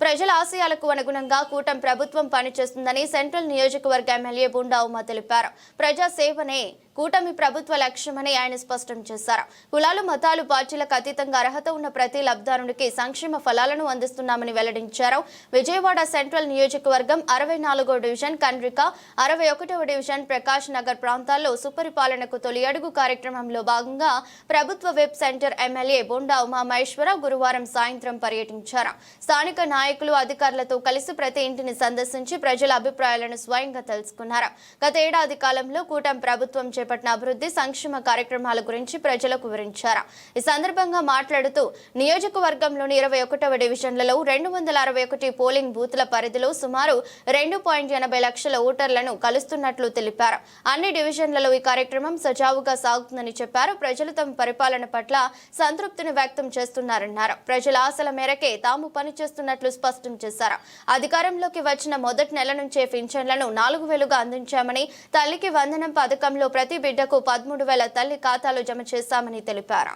ప్రజల ఆశయాలకు అనుగుణంగా కూటమి ప్రభుత్వం పనిచేస్తుందని సెంట్రల్ నియోజకవర్గ ఎమ్మెల్యే బుండా ఉమ తెలిపారు. ప్రజా సేవనే కూటమి ప్రభుత్వ లక్ష్యమని ఆయన స్పష్టం చేశారు. కులాలు మతాలు పార్టీలకు అతీతంగా అర్హత ఉన్న ప్రతి లబ్ధిదారునికి సంక్షేమ ఫలాలను అందిస్తున్నామని వెల్లడించారు. విజయవాడ సెంట్రల్ నియోజకవర్గం 64వ డివిజన్ కండ్రిక 61వ డివిజన్ ప్రకాష్ నగర్ ప్రాంతాల్లో సుపరిపాలనకు తొలి అడుగు కార్యక్రమంలో భాగంగా ప్రభుత్వ web centre MLA Bonda Uma Maheswararao గురువారం సాయంత్రం పర్యటించారు. స్థానిక నాయకులు అధికారులతో కలిసి ప్రతి ఇంటిని సందర్శించి ప్రజల అభిప్రాయాలను స్వయంగా తెలుసుకున్నారు. గత ఏడాది కాలంలో కూటమి ప్రభుత్వం చేపట్టిన అభివృద్ధి సంక్షేమ కార్యక్రమాల గురించి ప్రజలకు వివరించారు. ఈ సందర్భంగా మాట్లాడుతూ నియోజకవర్గంలోని 21వ డివిజన్లలో 261 పోలింగ్ బూత్ల పరిధిలో సుమారు 2.80 లక్షల ఓటర్లను కలుస్తున్నట్లు తెలిపారు. అన్ని డివిజన్లలో ఈ కార్యక్రమం సజావుగా సాగుతుందని చెప్పారు. ప్రజలు తమ పరిపాలన పట్ల సంతృప్తిని వ్యక్తం చేస్తున్నారన్నారు. ప్రజల ఆశల మేరకే తాము పనిచేస్తున్నట్లు స్పష్టం చేశారు. అధికారంలోకి వచ్చిన మొదటి నెల నుంచే పింఛన్లను 4,000గా అందించామని, తల్లికి వందనం పథకంలో ప్రతి బిడ్డకు 13,000 తల్లి ఖాతాలో జమ చేశామని తెలిపారు.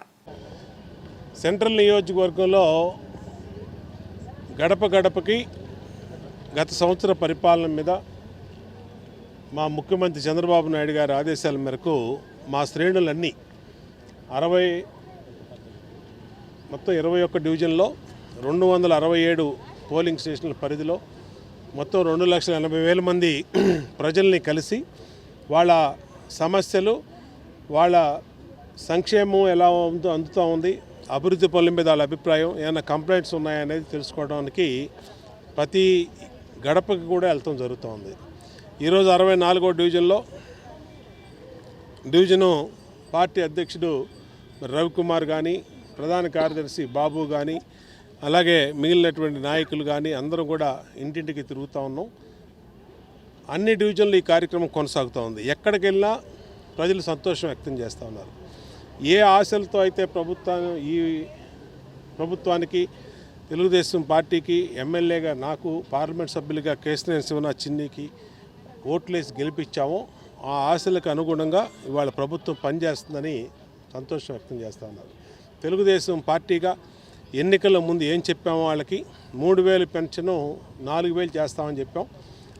సెంట్రల్ నియోజకవర్గంలో గడప గడపకి గత సంవత్సర పరిపాలన మీద మా ముఖ్యమంత్రి చంద్రబాబు నాయుడు గారి ఆదేశాల మేరకు మా శ్రేణులన్నీ 21 డివిజన్లో 267 పోలింగ్ స్టేషన్ల పరిధిలో మొత్తం 2,80,000 మంది ప్రజల్ని కలిసి వాళ్ళ సమస్యలు, వాళ్ళ సంక్షేమం ఎలా అందుతూ ఉంది, అభివృద్ధి పనుల మీద వాళ్ళ అభిప్రాయం, ఏమైనా కంప్లైంట్స్ ఉన్నాయనేది తెలుసుకోవడానికి ప్రతి గడపకి కూడా వెళ్తాం జరుగుతూ. ఈరోజు 64వ డివిజన్లో డివిజను పార్టీ అధ్యక్షుడు రవికుమార్ కానీ, ప్రధాన కార్యదర్శి బాబు కానీ, అలాగే మిగిలినటువంటి నాయకులు కానీ అందరం కూడా ఇంటింటికి తిరుగుతూ ఉన్నాం. అన్ని డివిజన్లు ఈ కార్యక్రమం కొనసాగుతూ ఉంది. ఎక్కడికి వెళ్ళినా ప్రజలు సంతోషం వ్యక్తం చేస్తూ ఉన్నారు. ఏ ఆశలతో అయితే ఈ ప్రభుత్వానికి తెలుగుదేశం పార్టీకి ఎమ్మెల్యేగా నాకు, పార్లమెంట్ సభ్యులుగా కేశినేని శివనాథ్ చిన్నికి ఓట్లేసి గెలిపించామో ఆ ఆశలకు అనుగుణంగా ఇవాళ ప్రభుత్వం పనిచేస్తుందని సంతోషం వ్యక్తం చేస్తూ ఉన్నారు. తెలుగుదేశం పార్టీగా ఎన్నికల ముందు ఏం చెప్పామో వాళ్ళకి 3,000 పెన్షన్ 4,000 చేస్తామని చెప్పాం.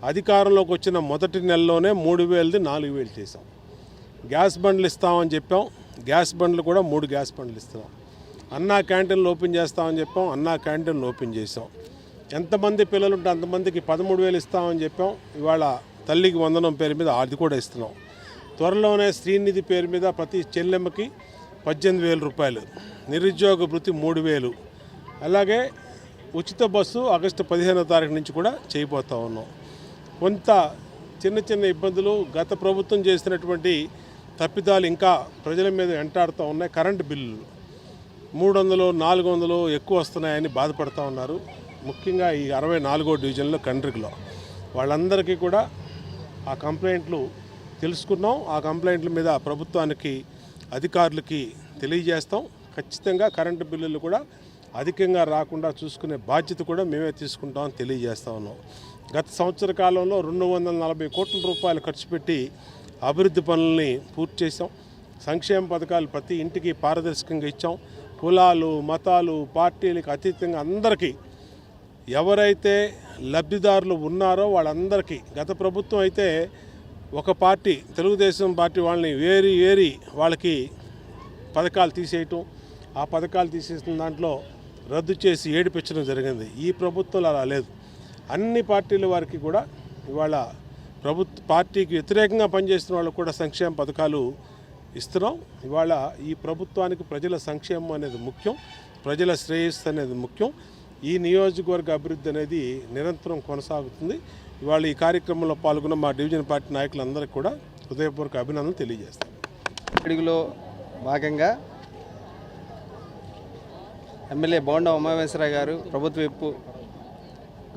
అధికారంలోకి వచ్చిన మొదటి నెలలోనే 3,000ది 4,000 చేసాం. గ్యాస్ బండ్లు ఇస్తామని చెప్పాం, గ్యాస్ బండ్లు కూడా 3 గ్యాస్ బండ్లు ఇస్తున్నాం. అన్నా క్యాంటీన్లు ఓపెన్ చేస్తామని చెప్పాం, అన్నా క్యాంటీన్లు ఓపెన్ చేసాం. ఎంతమంది పిల్లలు ఉంటే అంతమందికి 13,000 ఇస్తామని చెప్పాం. ఇవాళ తల్లికి వందనం పేరు మీద అది కూడా ఇస్తున్నాం. త్వరలోనే శ్రీనిధి పేరు మీద ప్రతి చెల్లెమ్మకి 18,000 రూపాయలు, నిరుద్యోగ భృతి 3,000, అలాగే ఉచిత బస్సు ఆగస్టు 15వ తారీఖు నుంచి కూడా చేయబోతూ ఉన్నాం. కొంత చిన్న చిన్న ఇబ్బందులు, గత ప్రభుత్వం చేసినటువంటి తప్పిదాలు ఇంకా ప్రజల మీద వెంటాడుతూ ఉన్నాయి. కరెంటు బిల్లులు 300, 400 ఎక్కువ వస్తున్నాయని బాధపడుతూ ఉన్నారు. ముఖ్యంగా ఈ 64వ డివిజన్లో కండ్రికలో వాళ్ళందరికీ కూడా ఆ కంప్లైంట్లు తెలుసుకున్నాం. ఆ కంప్లైంట్ల మీద ప్రభుత్వానికి, అధికారులకి తెలియజేస్తాం. ఖచ్చితంగా కరెంటు బిల్లులు కూడా అధికంగా రాకుండా చూసుకునే బాధ్యత కూడా మేమే తీసుకుంటామని తెలియజేస్తూ ఉన్నాం. గత సంవత్సర కాలంలో 240 కోట్ల రూపాయలు ఖర్చు పెట్టి అభివృద్ధి పనులని పూర్తి చేసాం. సంక్షేమ పథకాలు ప్రతి ఇంటికి పారదర్శకంగా ఇచ్చాం. కులాలు, మతాలు, పార్టీలకు అతీతంగా అందరికీ ఎవరైతే లబ్ధిదారులు ఉన్నారో వాళ్ళందరికీ, గత ప్రభుత్వం అయితే ఒక పార్టీ తెలుగుదేశం పార్టీ వాళ్ళని ఏరి వాళ్ళకి పథకాలు తీసేయటం, ఆ పథకాలు తీసేసిన దాంట్లో రద్దు చేసి ఏడిపించడం జరిగింది. ఈ ప్రభుత్వంలో అలా లేదు. అన్ని పార్టీల వారికి కూడా ఇవాళ పార్టీకి వ్యతిరేకంగా పనిచేస్తున్న వాళ్ళకు కూడా సంక్షేమ పథకాలు ఇస్తున్నాం. ఇవాళ ఈ ప్రభుత్వానికి ప్రజల సంక్షేమం అనేది ముఖ్యం, ప్రజల శ్రేయస్సు అనేది ముఖ్యం. ఈ నియోజకవర్గ అభివృద్ధి అనేది నిరంతరం కొనసాగుతుంది. ఇవాళ ఈ కార్యక్రమంలో పాల్గొన్న మా డివిజన్ పార్టీ నాయకులందరికీ కూడా హృదయపూర్వక అభినందనలు తెలియజేస్తాం. అడుగులో భాగంగా ఎమ్మెల్యే బోండా ఉమామహేశ్వరరావు గారు, ప్రభుత్వ విప్పు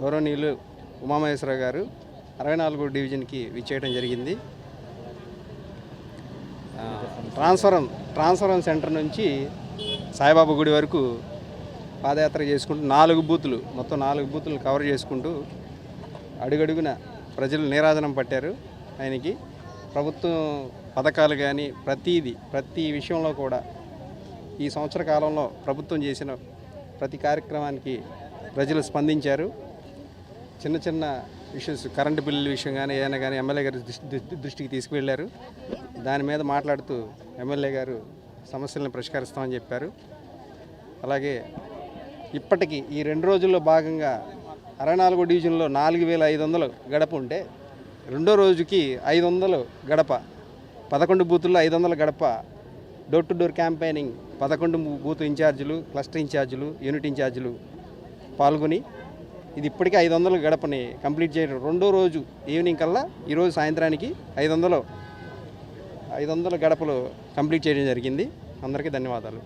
గౌరవనీయులు ఉమామహేశ్వరరావు గారు 64వ డివిజన్కి విచ్చేయడం జరిగింది. ట్రాన్స్ఫరం సెంటర్ నుంచి సాయిబాబా గుడి వరకు పాదయాత్ర చేసుకుంటూ 4 బూతులు, మొత్తం 4 బూతులు కవర్ చేసుకుంటూ అడుగడుగున ప్రజలు నీరాజనం పట్టారు. ఆయనకి ప్రభుత్వం పథకాలు కానీ ప్రతి విషయంలో కూడా ఈ సంవత్సర కాలంలో ప్రభుత్వం చేసిన ప్రతి కార్యక్రమానికి ప్రజలు స్పందించారు. చిన్న చిన్న ఇష్యూస్, కరెంటు బిల్లుల విషయం కానీ ఏమైనా కానీ ఎమ్మెల్యే గారి దృష్టికి తీసుకువెళ్ళారు. దాని మీద మాట్లాడుతూ ఎమ్మెల్యే గారు సమస్యలను పరిష్కరిస్తామని చెప్పారు. అలాగే ఇప్పటికీ ఈ 2 రోజుల్లో భాగంగా 64 డివిజన్లో 4500 గడప ఉంటే రెండో రోజుకి 500 గడప, 11 బూతుల్లో 500 గడప door to door campaigning 11 booth ఇన్ఛార్జీలు, క్లస్టర్ ఇన్ఛార్జీలు, యూనిట్ ఇన్ఛార్జీలు పాల్గొని ఇది ఇప్పటికే 500 గడపని కంప్లీట్ చేయడం. రెండో రోజు ఈవినింగ్ కల్లా ఈరోజు సాయంత్రానికి 500 గడపలు కంప్లీట్ చేయడం జరిగింది. అందరికీ ధన్యవాదాలు.